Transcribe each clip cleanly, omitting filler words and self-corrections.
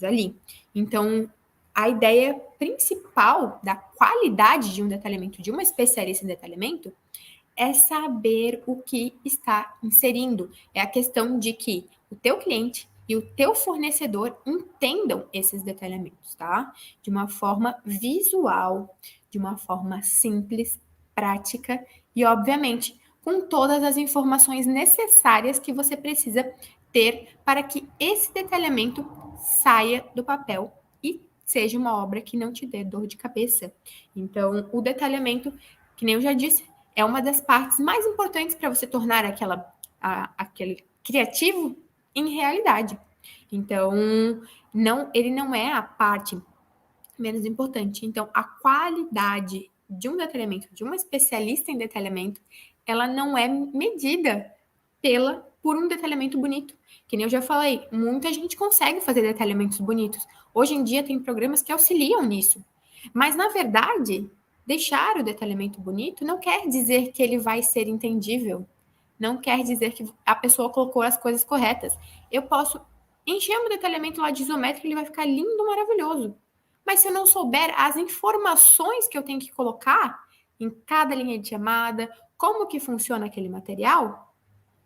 ali. Então, a ideia principal da qualidade de um detalhamento, de uma especialista em detalhamento, é saber o que está inserindo. É a questão de que o teu cliente e o teu fornecedor entendam esses detalhamentos, tá? De uma forma visual, de uma forma simples, prática e, obviamente, com todas as informações necessárias que você precisa ter para que esse detalhamento saia do papel e seja uma obra que não te dê dor de cabeça. Então, o detalhamento, que nem eu já disse, é uma das partes mais importantes para você tornar aquele criativo em realidade. Então, ele não é a parte menos importante. Então, a qualidade de um detalhamento, de uma especialista em detalhamento, ela não é medida por um detalhamento bonito. Que nem eu já falei, muita gente consegue fazer detalhamentos bonitos. Hoje em dia tem programas que auxiliam nisso. Mas, na verdade, deixar o detalhamento bonito não quer dizer que ele vai ser entendível. Não quer dizer que a pessoa colocou as coisas corretas. Eu posso encher o detalhamento lá de isométrico e ele vai ficar lindo, maravilhoso. Mas se eu não souber as informações que eu tenho que colocar em cada linha de chamada, como que funciona aquele material,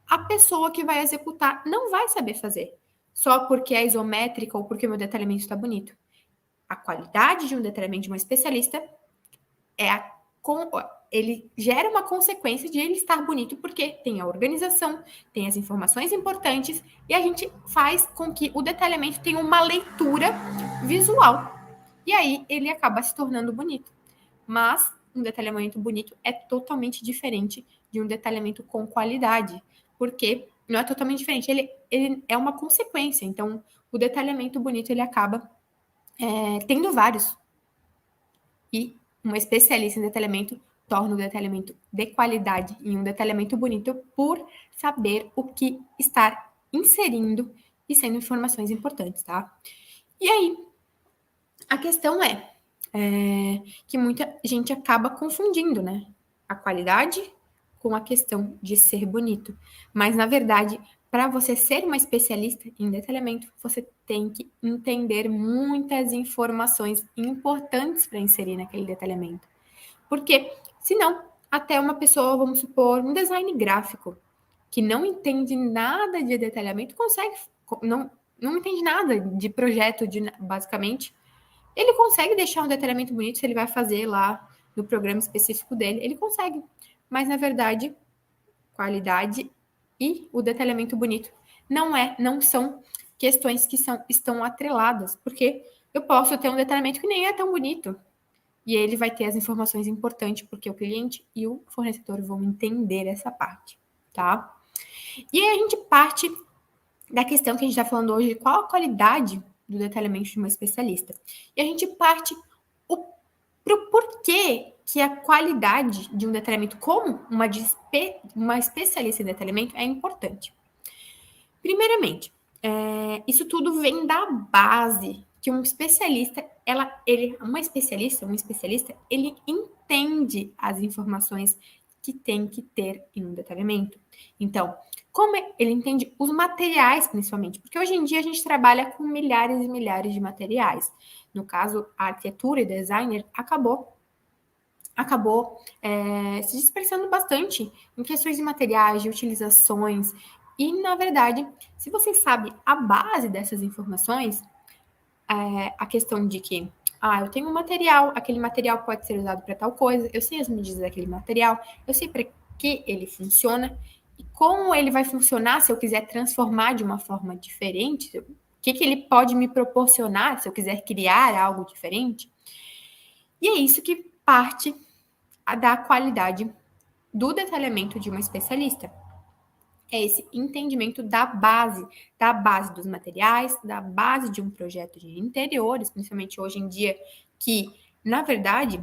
a pessoa que vai executar não vai saber fazer. Só porque é isométrica ou porque o meu detalhamento está bonito. A qualidade de um detalhamento de uma especialista ele gera uma consequência de ele estar bonito porque tem a organização, tem as informações importantes e a gente faz com que o detalhamento tenha uma leitura visual. E aí ele acaba se tornando bonito. Mas um detalhamento bonito é totalmente diferente de um detalhamento com qualidade, porque não é totalmente diferente, ele é uma consequência. Então, o detalhamento bonito ele acaba tendo vários. E uma especialista em detalhamento torna o detalhamento de qualidade em um detalhamento bonito por saber o que estar inserindo e sendo informações importantes, tá? E aí, a questão que muita gente acaba confundindo, né? A qualidade com a questão de ser bonito. Mas, na verdade, para você ser uma especialista em detalhamento, você tem que entender muitas informações importantes para inserir naquele detalhamento. Porque, senão, até uma pessoa, vamos supor, um design gráfico, que não entende nada de detalhamento, não entende nada de projeto, basicamente, ele consegue deixar um detalhamento bonito se ele vai fazer lá no programa específico dele, ele consegue. Mas, na verdade, qualidade e o detalhamento bonito não são questões que estão atreladas, porque eu posso ter um detalhamento que nem é tão bonito, e ele vai ter as informações importantes, porque o cliente e o fornecedor vão entender essa parte, tá? E aí a gente parte da questão que a gente está falando hoje, de qual a qualidade do detalhamento de uma especialista. E a gente parte pro porquê que a qualidade de um detalhamento como uma especialista em detalhamento é importante. Primeiramente, isso tudo vem da base que um especialista, um especialista, ele entende as informações que tem que ter em um detalhamento. Então, como ele entende os materiais, principalmente, porque hoje em dia a gente trabalha com milhares e milhares de materiais. No caso, a arquitetura e designer acabou se dispersando bastante em questões de materiais, de utilizações. E, na verdade, se você sabe a base dessas informações, a questão de que eu tenho um material, aquele material pode ser usado para tal coisa, eu sei as medidas daquele material, eu sei para que ele funciona e como ele vai funcionar se eu quiser transformar de uma forma diferente, o que ele pode me proporcionar se eu quiser criar algo diferente. E é isso que parte da qualidade do detalhamento de uma especialista. É esse entendimento da base dos materiais, da base de um projeto de interiores, principalmente hoje em dia, que, na verdade,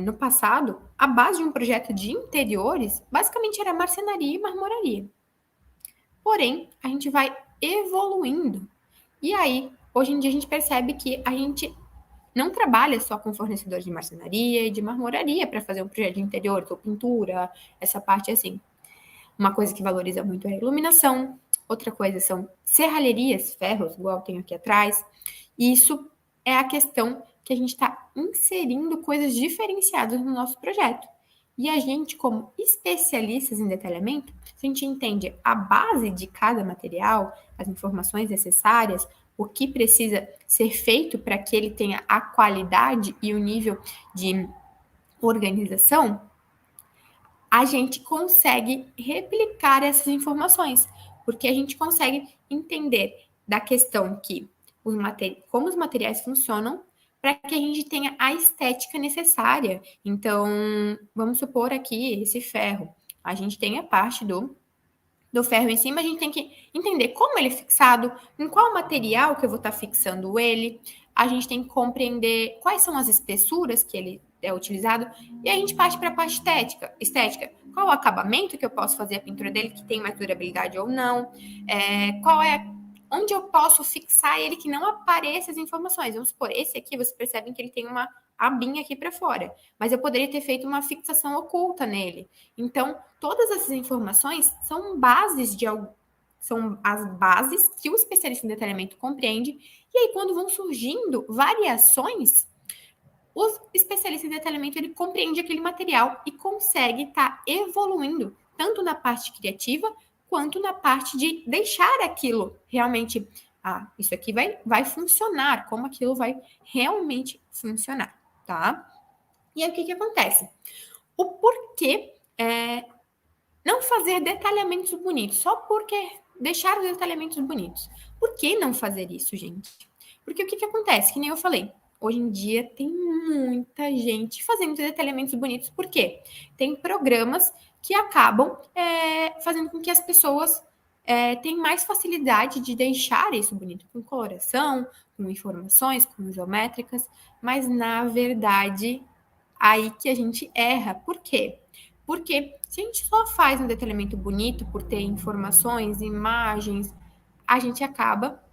no passado, a base de um projeto de interiores basicamente era marcenaria e marmoraria. Porém, a gente vai evoluindo. E aí, hoje em dia, a gente percebe que a gente não trabalha só com fornecedores de marcenaria e de marmoraria para fazer um projeto de interiores ou pintura, essa parte assim. Uma coisa que valoriza muito é a iluminação, Outra coisa são serralherias, ferros, igual tenho aqui atrás. Isso é a questão que a gente está inserindo coisas diferenciadas no nosso projeto. E a gente, como especialistas em detalhamento, a gente entende a base de cada material, as informações necessárias, o que precisa ser feito para que ele tenha a qualidade e o nível de organização, a gente consegue replicar essas informações, porque a gente consegue entender da questão que como os materiais funcionam para que a gente tenha a estética necessária. Então, vamos supor aqui esse ferro. A gente tem a parte do ferro em cima, a gente tem que entender como ele é fixado, em qual material que eu vou estar fixando ele. A gente tem que compreender quais são as espessuras que ele é utilizado. E a gente parte para a parte estética. Qual o acabamento que eu posso fazer a pintura dele, que tem mais durabilidade ou não. Onde eu posso fixar ele que não apareça as informações. Vamos supor, esse aqui, vocês percebem que ele tem uma abinha aqui para fora. Mas eu poderia ter feito uma fixação oculta nele. Então, todas essas informações são são as bases que o especialista em detalhamento compreende. E aí, quando vão surgindo variações, o especialista em detalhamento ele compreende aquele material e consegue estar evoluindo tanto na parte criativa quanto na parte de deixar aquilo realmente, isso aqui vai funcionar, como aquilo vai realmente funcionar, tá? E aí o que acontece? O porquê não fazer detalhamentos bonitos, só porque deixar os detalhamentos bonitos. Por que não fazer isso, gente? Porque o que acontece? Que nem eu falei, hoje em dia tem muita gente fazendo detalhamentos bonitos. Por quê? Tem programas que acabam fazendo com que as pessoas tenham mais facilidade de deixar isso bonito, com coloração, com informações, com geométricas, mas na verdade, aí que a gente erra. Por quê? Porque se a gente só faz um detalhamento bonito por ter informações, imagens, a gente acaba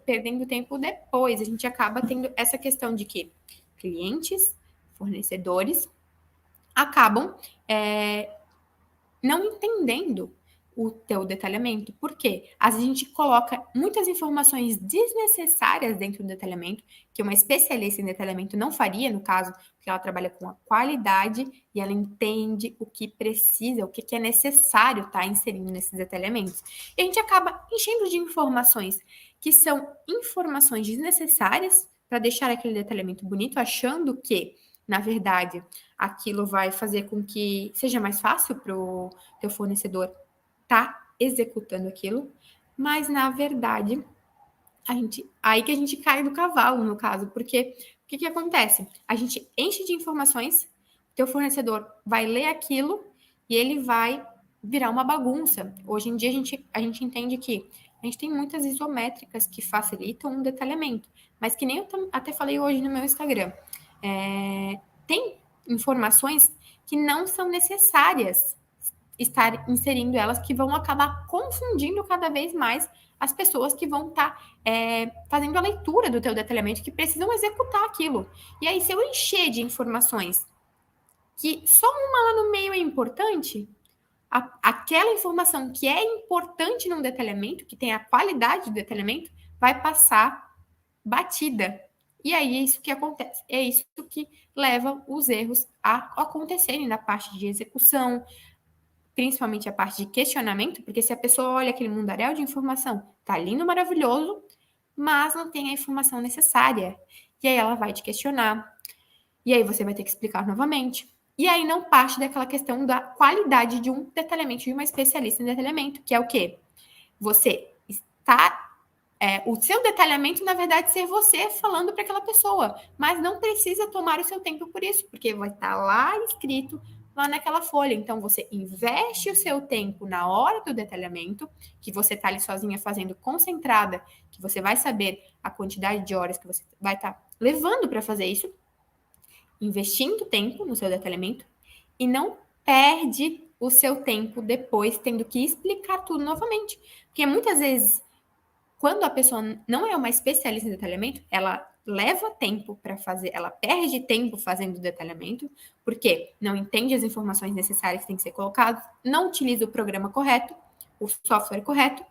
perdendo tempo depois. A gente acaba tendo essa questão de que clientes, fornecedores, acabam não entendendo o teu detalhamento. Por quê? Às vezes a gente coloca muitas informações desnecessárias dentro do detalhamento, que uma especialista em detalhamento não faria, no caso, porque ela trabalha com a qualidade e ela entende o que precisa, o que é necessário estar inserindo nesses detalhamentos. E a gente acaba enchendo de informações que são informações desnecessárias para deixar aquele detalhamento bonito, achando que, na verdade, aquilo vai fazer com que seja mais fácil para o teu fornecedor tá executando aquilo, mas na verdade aí que a gente cai do cavalo, no caso, porque o que acontece? A gente enche de informações, teu fornecedor vai ler aquilo e ele vai virar uma bagunça. Hoje em dia a gente entende que a gente tem muitas isométricas que facilitam um detalhamento, mas que nem eu até falei hoje no meu Instagram, tem informações que não são necessárias estar inserindo elas, que vão acabar confundindo cada vez mais as pessoas que vão estar fazendo a leitura do teu detalhamento, que precisam executar aquilo. E aí, se eu encher de informações que só uma lá no meio é importante, aquela informação que é importante num detalhamento, que tem a qualidade do detalhamento, vai passar batida. E aí é isso que acontece. É isso que leva os erros a acontecerem na parte de execução, principalmente a parte de questionamento, porque se a pessoa olha aquele mundaréu de informação, tá lindo, maravilhoso, mas não tem a informação necessária. E aí ela vai te questionar. E aí você vai ter que explicar novamente. E aí não parte daquela questão da qualidade de um detalhamento, de uma especialista em detalhamento, que é o quê? Você está o seu detalhamento, na verdade, ser você falando para aquela pessoa, mas não precisa tomar o seu tempo por isso, porque vai estar lá escrito lá naquela folha. Então, você investe o seu tempo na hora do detalhamento, que você está ali sozinha fazendo concentrada, que você vai saber a quantidade de horas que você vai estar levando para fazer isso, investindo tempo no seu detalhamento e não perde o seu tempo depois tendo que explicar tudo novamente. Porque muitas vezes quando a pessoa não é uma especialista em detalhamento, ela leva tempo para fazer, ela perde tempo fazendo detalhamento, porque não entende as informações necessárias que têm que ser colocadas, não utiliza o programa correto, o software correto,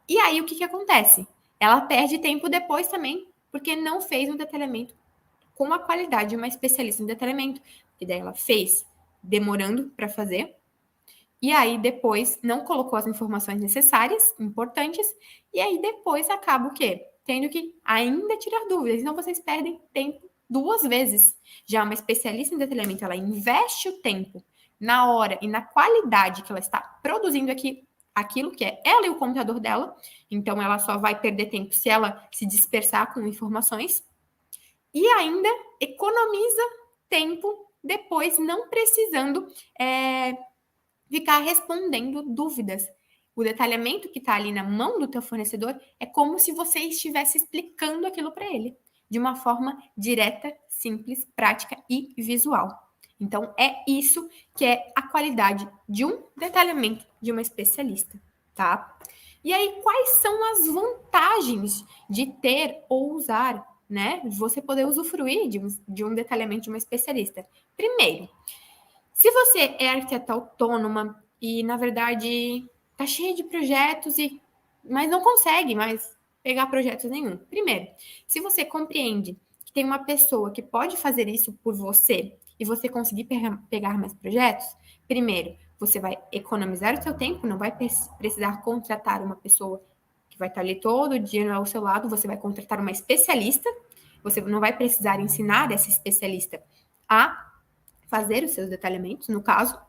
E aí, o que acontece? Ela perde tempo depois também, porque não fez um detalhamento com a qualidade de uma especialista em detalhamento. E daí ela fez demorando para fazer, e aí depois não colocou as informações necessárias, importantes, e aí depois acaba o quê? Tendo que ainda tirar dúvidas. Então vocês perdem tempo duas vezes. Já uma especialista em detalhamento, ela investe o tempo na hora e na qualidade que ela está produzindo aquilo que é ela e o computador dela. Então ela só vai perder tempo se ela se dispersar com informações e ainda economiza tempo depois, não precisando ficar respondendo dúvidas. O detalhamento que está ali na mão do teu fornecedor é como se você estivesse explicando aquilo para ele, de uma forma direta, simples, prática e visual. Então, é isso que é a qualidade de um detalhamento de uma especialista, tá? E aí, quais são as vantagens de ter ou usar, né? Você poder usufruir de um detalhamento de uma especialista. Primeiro, se você é arquiteta autônoma e, na verdade, tá cheia de projetos, mas não consegue mais pegar projetos nenhum. Primeiro, se você compreende que tem uma pessoa que pode fazer isso por você e você conseguir pegar mais projetos, primeiro, você vai economizar o seu tempo, não vai precisar contratar uma pessoa que vai estar ali todo dia ao seu lado, você vai contratar uma especialista, você não vai precisar ensinar essa especialista a fazer os seus detalhamentos, no caso.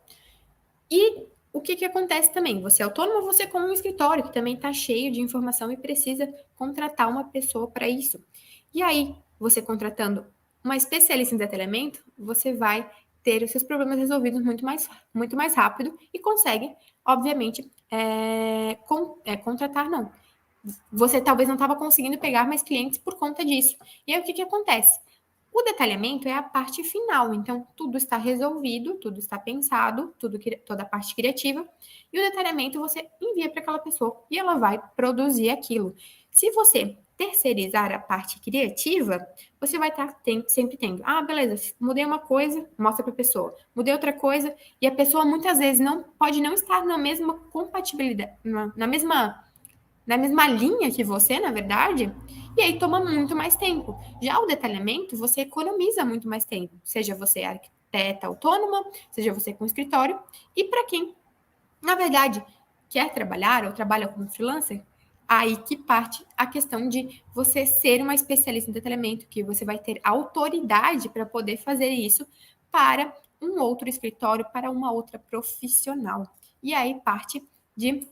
E o que acontece também? Você é autônomo, você como um escritório que também está cheio de informação e precisa contratar uma pessoa para isso. E aí, você contratando uma especialista em detalhamento, você vai ter os seus problemas resolvidos muito mais rápido e consegue, obviamente, contratar, não. Você talvez não estava conseguindo pegar mais clientes por conta disso. E aí, o que acontece? O detalhamento é a parte final, então tudo está resolvido, tudo está pensado, toda a parte criativa, e o detalhamento você envia para aquela pessoa e ela vai produzir aquilo. Se você terceirizar a parte criativa, você vai estar sempre tendo, beleza, mudei uma coisa, mostra para a pessoa, mudei outra coisa, e a pessoa muitas vezes pode não estar na mesma compatibilidade, na mesma linha que você, na verdade, e aí toma muito mais tempo. Já o detalhamento, você economiza muito mais tempo, seja você arquiteta autônoma, seja você com escritório, e para quem, na verdade, quer trabalhar ou trabalha como freelancer, aí que parte a questão de você ser uma especialista em detalhamento, que você vai ter autoridade para poder fazer isso para um outro escritório, para uma outra profissional. E aí parte de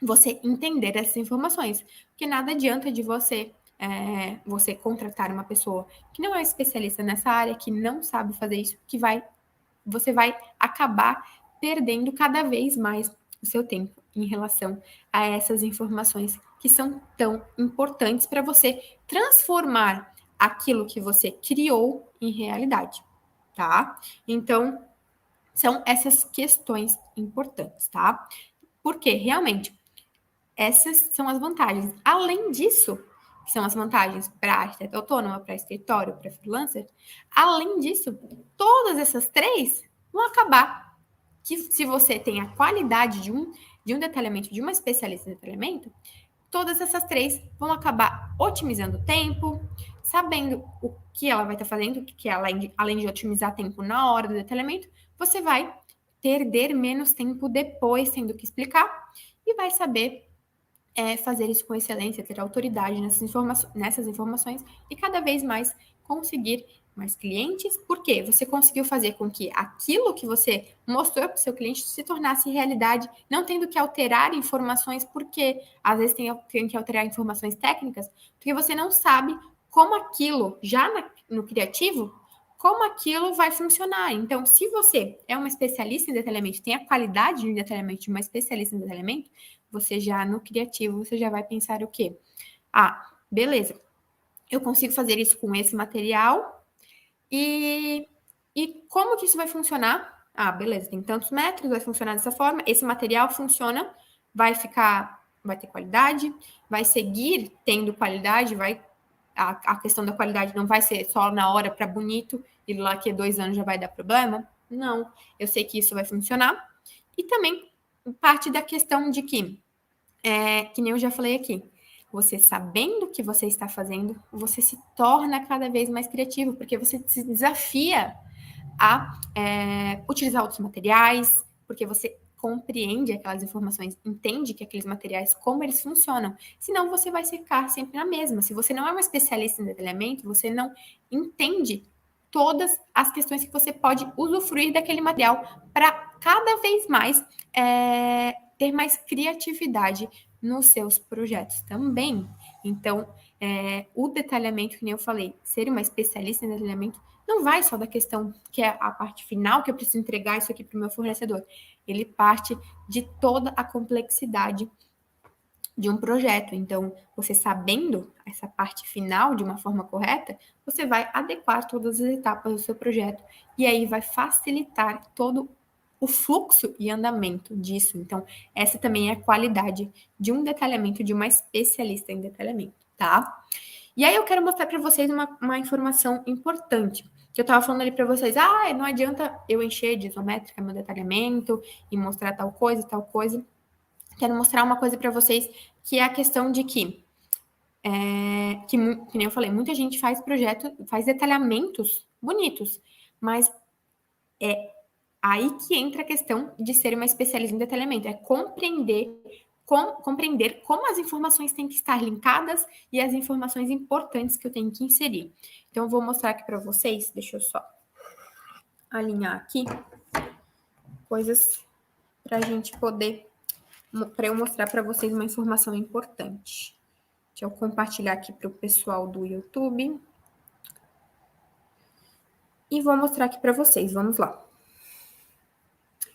você entender essas informações. Porque nada adianta de você contratar uma pessoa que não é especialista nessa área, que não sabe fazer isso, você vai acabar perdendo cada vez mais o seu tempo em relação a essas informações que são tão importantes para você transformar aquilo que você criou em realidade, tá? Então, são essas questões importantes, tá? Porque realmente essas são as vantagens. Além disso, que são as vantagens para arquiteto autônoma, para escritório, para freelancer, além disso, todas essas três vão acabar que se você tem a qualidade de um detalhamento, de uma especialista em detalhamento, todas essas três vão acabar otimizando o tempo, sabendo o que ela vai estar fazendo, que além de otimizar tempo na hora do detalhamento, você vai perder menos tempo depois tendo que explicar e vai saber fazer isso com excelência, ter autoridade nessas informações e cada vez mais conseguir mais clientes, porque você conseguiu fazer com que aquilo que você mostrou para o seu cliente se tornasse realidade, não tendo que alterar informações, porque às vezes tem que alterar informações técnicas, porque você não sabe como aquilo, no criativo, como aquilo vai funcionar. Então, se você é uma especialista em detalhamento, tem a qualidade de detalhamento de uma especialista em detalhamento, você já no criativo, você já vai pensar o quê? Beleza, eu consigo fazer isso com esse material e como que isso vai funcionar? Beleza, tem tantos metros, vai funcionar dessa forma, esse material funciona, vai ter qualidade, vai seguir tendo qualidade, a questão da qualidade não vai ser só na hora para bonito e lá que 2 anos já vai dar problema. Não, eu sei que isso vai funcionar. E também parte da questão de que que nem eu já falei aqui, você sabendo o que você está fazendo, você se torna cada vez mais criativo, porque você se desafia a utilizar outros materiais, porque você compreende aquelas informações, entende que aqueles materiais, como eles funcionam. Senão você vai ficar sempre na mesma. Se você não é um especialista em detalhamento, você não entende todas as questões que você pode usufruir daquele material para cada vez mais ter mais criatividade nos seus projetos também. Então, o detalhamento, que nem eu falei, ser uma especialista em detalhamento não vai só da questão que é a parte final, que eu preciso entregar isso aqui para o meu fornecedor. Ele parte de toda a complexidade de um projeto. Então, você sabendo essa parte final de uma forma correta, você vai adequar todas as etapas do seu projeto e aí vai facilitar todo o fluxo e andamento disso. Então, essa também é a qualidade de um detalhamento, de uma especialista em detalhamento, tá? E aí eu quero mostrar para vocês uma informação importante. Que eu estava falando ali para vocês, não adianta eu encher de isométrica meu detalhamento e mostrar tal coisa e tal coisa. Quero mostrar uma coisa para vocês, que é a questão de que nem eu falei, muita gente faz projeto, faz detalhamentos bonitos, mas é aí que entra a questão de ser uma especialista em detalhamento, é compreender como as informações têm que estar linkadas e as informações importantes que eu tenho que inserir. Então, eu vou mostrar aqui para vocês, deixa eu só alinhar aqui, coisas para a gente poder, para eu mostrar para vocês uma informação importante. Deixa eu compartilhar aqui para o pessoal do YouTube. E vou mostrar aqui para vocês, vamos lá.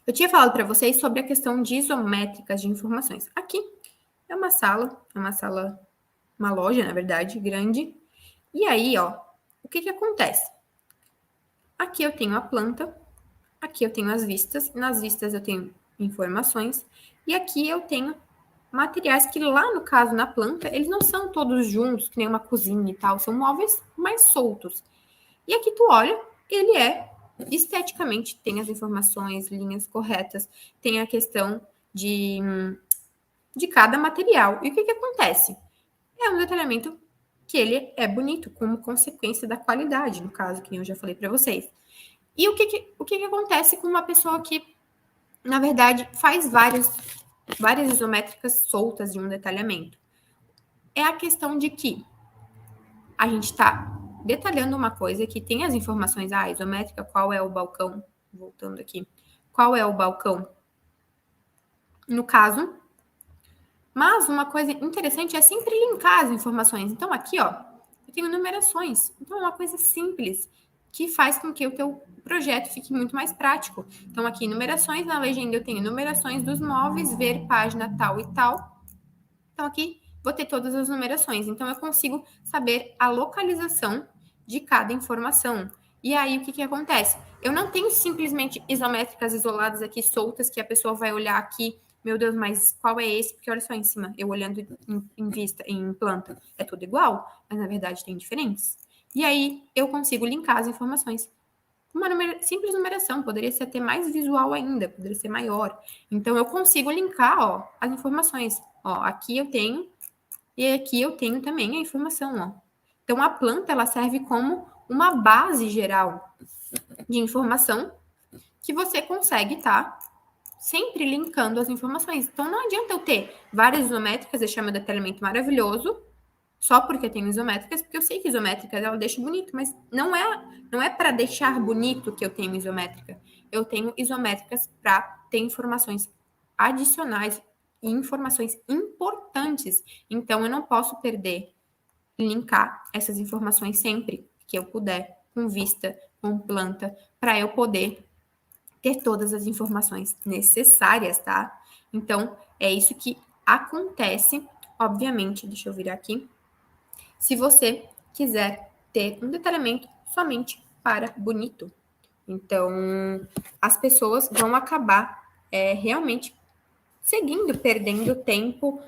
Eu tinha falado para vocês sobre a questão de isométricas de informações. Aqui é uma sala, uma loja, na verdade, grande. E aí, ó, o que acontece? Aqui eu tenho a planta, aqui eu tenho as vistas, nas vistas eu tenho informações, e aqui eu tenho materiais que lá no caso, na planta, eles não são todos juntos, que nem uma cozinha e tal, são móveis mais soltos. E aqui tu olha, ele esteticamente, tem as informações, linhas corretas, tem a questão de cada material. E o que acontece? É um detalhamento que ele é bonito, como consequência da qualidade, no caso, que eu já falei para vocês. E o que acontece com uma pessoa que, na verdade, faz várias isométricas soltas de um detalhamento? É a questão de que a gente está detalhando uma coisa que tem as informações, isométrica, qual é o balcão, voltando aqui, qual é o balcão, no caso. Mas uma coisa interessante é sempre linkar as informações. Então, aqui, ó, eu tenho numerações. Então, é uma coisa simples que faz com que o teu projeto fique muito mais prático. Então, aqui, numerações, na legenda eu tenho numerações dos móveis, ver página tal e tal. Então, aqui, vou ter todas as numerações. Então, eu consigo saber a localização de cada informação. E aí, o que acontece? Eu não tenho simplesmente isométricas isoladas aqui, soltas, que a pessoa vai olhar aqui, meu Deus, mas qual é esse? Porque olha só em cima, eu olhando em vista, em planta, é tudo igual, mas na verdade tem diferenças. E aí, eu consigo linkar as informações. Uma simples numeração, poderia ser até mais visual ainda, poderia ser maior. Então, eu consigo linkar, ó, as informações. Ó, aqui eu tenho, e aqui eu tenho também a informação, ó. Então, a planta, ela serve como uma base geral de informação que você consegue estar sempre linkando as informações. Então, não adianta eu ter várias isométricas, deixar meu detalhamento maravilhoso, só porque tem isométricas, porque eu sei que isométricas ela deixa bonito, mas não é para deixar bonito que eu tenho isométrica. Eu tenho isométricas para ter informações adicionais e informações importantes. Então, eu não posso perder e linkar essas informações sempre que eu puder, com vista, com planta, para eu poder ter todas as informações necessárias, tá? Então, é isso que acontece, obviamente, deixa eu virar aqui, se você quiser ter um detalhamento somente para bonito. Então, as pessoas vão acabar realmente seguindo, perdendo tempo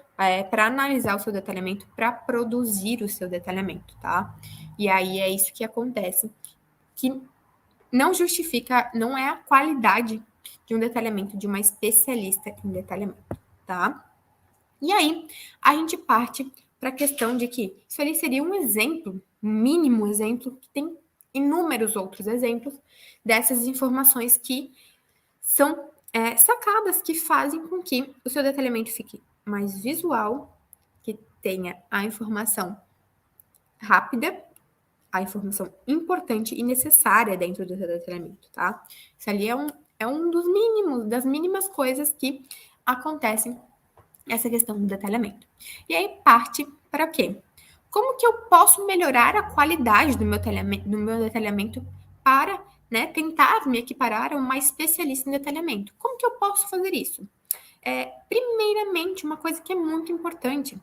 para analisar o seu detalhamento, para produzir o seu detalhamento, tá? E aí é isso que acontece, que não justifica, não é a qualidade de um detalhamento de uma especialista em detalhamento, tá? E aí, a gente parte para a questão de que isso ali seria um exemplo, um mínimo exemplo, que tem inúmeros outros exemplos dessas informações que são sacadas que fazem com que o seu detalhamento fique mais visual, que tenha a informação rápida, a informação importante e necessária dentro do seu detalhamento, tá? Isso ali é um dos mínimos, das mínimas coisas que acontecem nessa questão do detalhamento. E aí parte para o quê? Como que eu posso melhorar a qualidade do meu detalhamento para, né, tentar me equiparar a uma especialista em detalhamento? Como que eu posso fazer isso? Primeiramente, uma coisa que é muito importante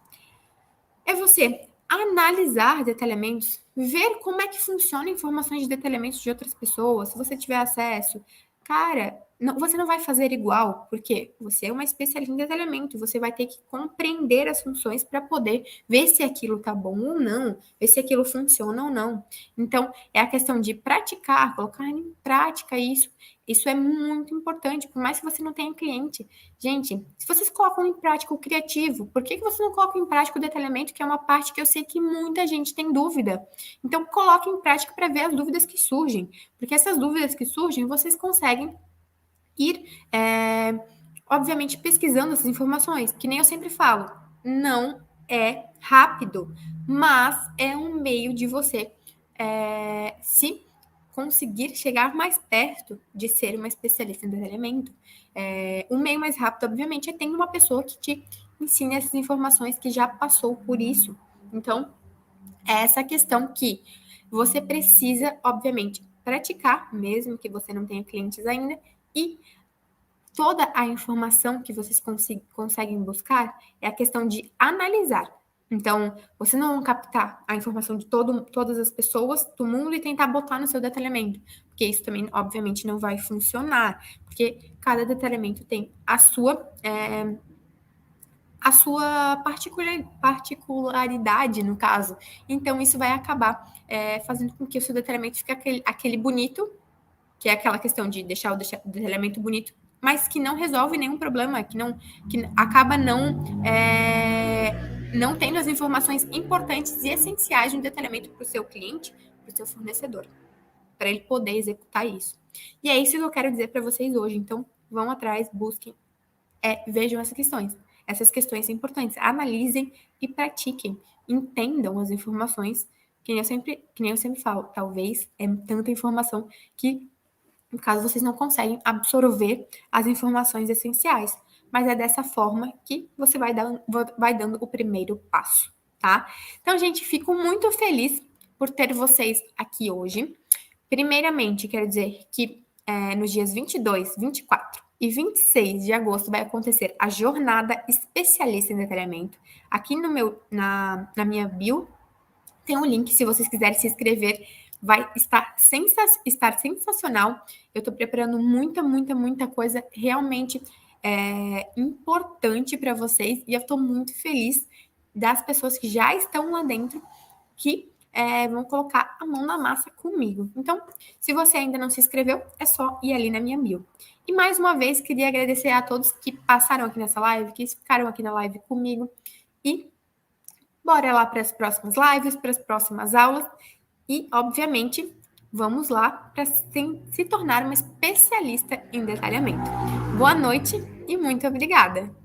é você analisar detalhamentos, ver como é que funciona informações de detalhamentos de outras pessoas, se você tiver acesso. Cara, você não vai fazer igual, porque você é uma especialista em detalhamento, você vai ter que compreender as funções para poder ver se aquilo tá bom ou não, ver se aquilo funciona ou não. Então, é a questão de praticar, colocar em prática isso. Isso é muito importante, por mais que você não tenha cliente. Gente, se vocês colocam em prática o criativo, por que você não coloca em prática o detalhamento, que é uma parte que eu sei que muita gente tem dúvida? Então, coloque em prática para ver as dúvidas que surgem, porque essas dúvidas que surgem, vocês conseguem ir, obviamente, pesquisando essas informações, que nem eu sempre falo, não é rápido, mas é um meio de você se conseguir chegar mais perto de ser uma especialista em detalhamento. Um meio mais rápido, obviamente, é tendo uma pessoa que te ensine essas informações, que já passou por isso. Então, é essa questão que você precisa, obviamente, praticar, mesmo que você não tenha clientes ainda, e toda a informação que vocês conseguem buscar é a questão de analisar. Então, você não captar a informação de todas as pessoas do mundo e tentar botar no seu detalhamento, porque isso também, obviamente, não vai funcionar, porque cada detalhamento tem a sua particularidade, no caso. Então, isso vai acabar fazendo com que o seu detalhamento fique aquele bonito, que é aquela questão de deixar o detalhamento bonito, mas que não resolve nenhum problema, que acaba não tendo as informações importantes e essenciais de um detalhamento para o seu cliente, para o seu fornecedor, para ele poder executar isso. E é isso que eu quero dizer para vocês hoje. Então, vão atrás, busquem, vejam essas questões são importantes, analisem e pratiquem, entendam as informações, que nem eu sempre falo, talvez é tanta informação que no caso, vocês não conseguem absorver as informações essenciais. Mas é dessa forma que você vai dando o primeiro passo, tá? Então, gente, fico muito feliz por ter vocês aqui hoje. Primeiramente, quero dizer que nos dias 22, 24 e 26 de agosto vai acontecer a Jornada Especialista em Detalhamento. Aqui na minha bio tem um link, se vocês quiserem se inscrever, vai estar sensacional. Eu estou preparando muita coisa realmente importante para vocês e eu estou muito feliz das pessoas que já estão lá dentro, que vão colocar a mão na massa comigo. Então, se você ainda não se inscreveu, é só ir ali na minha bio. E mais uma vez, queria agradecer a todos que passaram aqui nessa live, que ficaram aqui na live comigo e bora lá para as próximas lives, para as próximas aulas e, obviamente, vamos lá para se tornar uma especialista em detalhamento. Boa noite e muito obrigada!